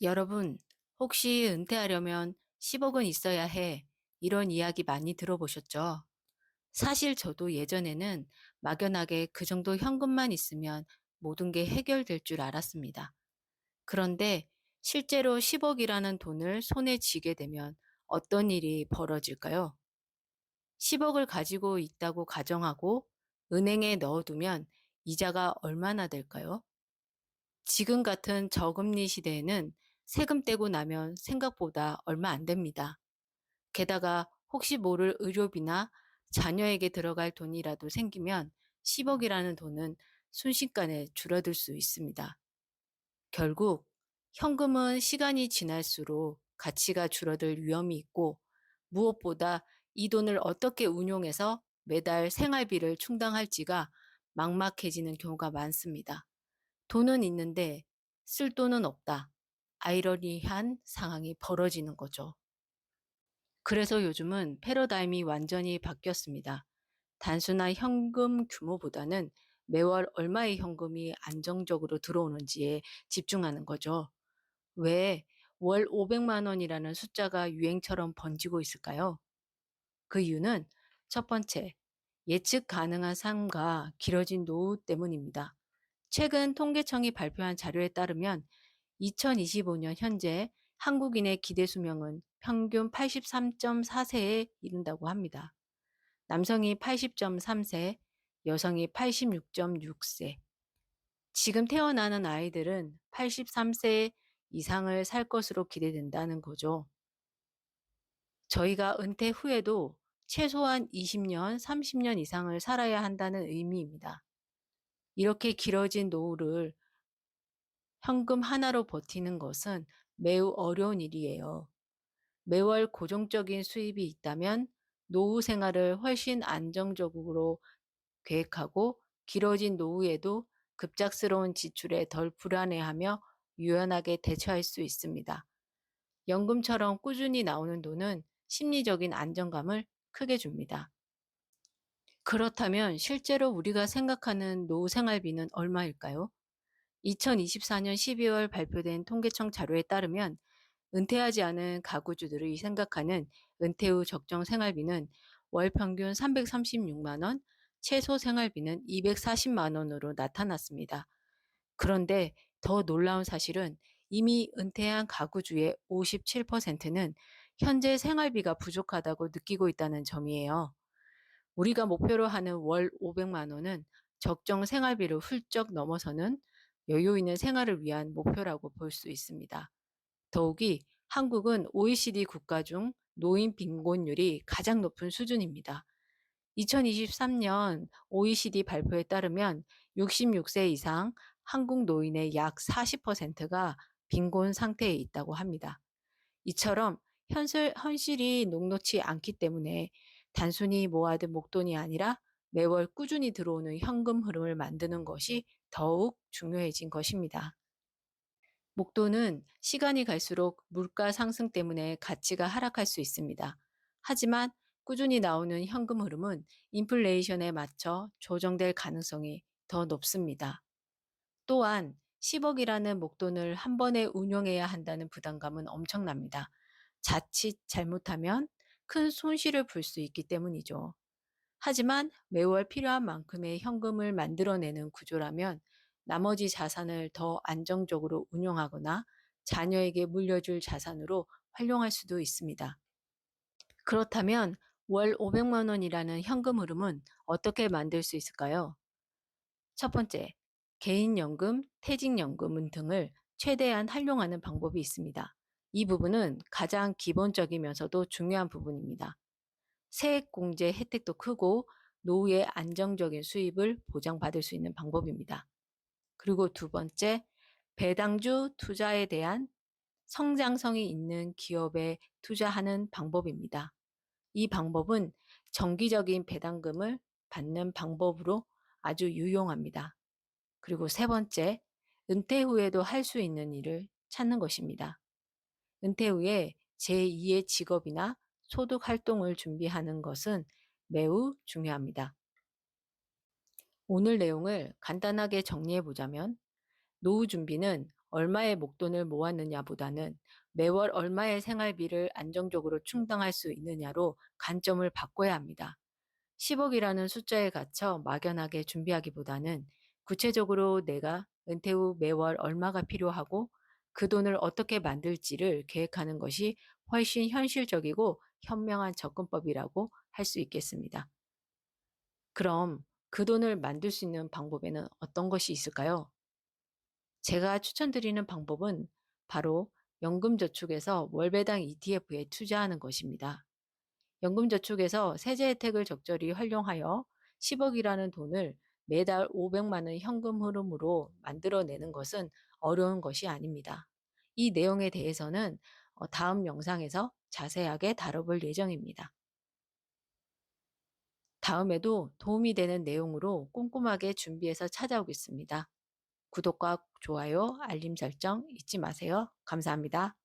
여러분, 혹시 은퇴하려면 10억은 있어야 해. 이런 이야기 많이 들어보셨죠? 사실 저도 예전에는 막연하게 그 정도 현금만 있으면 모든 게 해결될 줄 알았습니다. 그런데 실제로 10억이라는 돈을 손에 쥐게 되면 어떤 일이 벌어질까요? 10억을 가지고 있다고 가정하고 은행에 넣어두면 이자가 얼마나 될까요? 지금 같은 저금리 시대에는 세금 떼고 나면 생각보다 얼마 안 됩니다. 게다가 혹시 모를 의료비나 자녀에게 들어갈 돈이라도 생기면 10억이라는 돈은 순식간에 줄어들 수 있습니다. 결국 현금은 시간이 지날수록 가치가 줄어들 위험이 있고 무엇보다 이 돈을 어떻게 운용해서 매달 생활비를 충당할지가 막막해지는 경우가 많습니다. 돈은 있는데 쓸 돈은 없다. 아이러니한 상황이 벌어지는 거죠. 그래서 요즘은 패러다임이 완전히 바뀌었습니다. 단순한 현금 규모보다는 매월 얼마의 현금이 안정적으로 들어오는지에 집중하는 거죠. 왜 월 500만 원이라는 숫자가 유행처럼 번지고 있을까요? 그 이유는 첫 번째, 예측 가능한 삶과 길어진 노후 때문입니다. 최근 통계청이 발표한 자료에 따르면 2025년 현재 한국인의 기대 수명은 평균 83.4세에 이른다고 합니다. 남성이 80.3세, 여성이 86.6세. 지금 태어나는 아이들은 83세 이상을 살 것으로 기대된다는 거죠. 저희가 은퇴 후에도 최소한 20년, 30년 이상을 살아야 한다는 의미입니다. 이렇게 길어진 노후를 현금 하나로 버티는 것은 매우 어려운 일이에요. 매월 고정적인 수입이 있다면 노후 생활을 훨씬 안정적으로 계획하고 길어진 노후에도 급작스러운 지출에 덜 불안해하며 유연하게 대처할 수 있습니다. 연금처럼 꾸준히 나오는 돈은 심리적인 안정감을 크게 줍니다. 그렇다면 실제로 우리가 생각하는 노후 생활비는 얼마일까요? 2024년 12월 발표된 통계청 자료에 따르면 은퇴하지 않은 가구주들이 생각하는 은퇴 후 적정 생활비는 월 평균 336만 원, 최소 생활비는 240만 원으로 나타났습니다. 그런데 더 놀라운 사실은 이미 은퇴한 가구주의 57%는 현재 생활비가 부족하다고 느끼고 있다는 점이에요. 우리가 목표로 하는 월 500만 원은 적정 생활비를 훌쩍 넘어서는 여유 있는 생활을 위한 목표라고 볼 수 있습니다. 더욱이 한국은 OECD 국가 중 노인 빈곤율이 가장 높은 수준입니다. 2023년 OECD 발표에 따르면 66세 이상 한국 노인의 약 40%가 빈곤 상태에 있다고 합니다. 이처럼 현실이 녹록치 않기 때문에 단순히 모아둔 목돈이 아니라 매월 꾸준히 들어오는 현금 흐름을 만드는 것이 더욱 중요해진 것입니다. 목돈은 시간이 갈수록 물가 상승 때문에 가치가 하락할 수 있습니다. 하지만 꾸준히 나오는 현금 흐름은 인플레이션에 맞춰 조정될 가능성이 더 높습니다. 또한 10억이라는 목돈을 한 번에 운용해야 한다는 부담감은 엄청납니다. 자칫 잘못하면 큰 손실을 볼 수 있기 때문이죠. 하지만 매월 필요한 만큼의 현금을 만들어내는 구조라면 나머지 자산을 더 안정적으로 운용하거나 자녀에게 물려줄 자산으로 활용할 수도 있습니다. 그렇다면 월 500만 원이라는 현금 흐름은 어떻게 만들 수 있을까요? 첫 번째, 개인연금, 퇴직연금 등을 최대한 활용하는 방법이 있습니다. 이 부분은 가장 기본적이면서도 중요한 부분입니다. 세액공제 혜택도 크고 노후의 안정적인 수입을 보장받을 수 있는 방법입니다. 그리고 두 번째, 배당주 투자에 대한 성장성이 있는 기업에 투자하는 방법입니다. 이 방법은 정기적인 배당금을 받는 방법으로 아주 유용합니다. 그리고 세 번째, 은퇴 후에도 할 수 있는 일을 찾는 것입니다. 은퇴 후에 제2의 직업이나 소득 활동을 준비하는 것은 매우 중요합니다. 오늘 내용을 간단하게 정리해 보자면 노후 준비는 얼마의 목돈을 모았느냐보다는 매월 얼마의 생활비를 안정적으로 충당할 수 있느냐로 관점을 바꿔야 합니다. 10억이라는 숫자에 갇혀 막연하게 준비하기보다는 구체적으로 내가 은퇴 후 매월 얼마가 필요하고 그 돈을 어떻게 만들지를 계획하는 것이 훨씬 현실적이고 현명한 접근법이라고 할 수 있겠습니다. 그럼 그 돈을 만들 수 있는 방법에는 어떤 것이 있을까요? 제가 추천드리는 방법은 바로 연금저축에서 월배당 ETF에 투자하는 것입니다. 연금저축에서 세제 혜택을 적절히 활용하여 10억이라는 돈을 매달 500만 원 현금 흐름으로 만들어내는 것은 어려운 것이 아닙니다. 이 내용에 대해서는 다음 영상에서 자세하게 다뤄볼 예정입니다. 다음에도 도움이 되는 내용으로 꼼꼼하게 준비해서 찾아오겠습니다. 구독과 좋아요, 알림 설정 잊지 마세요. 감사합니다.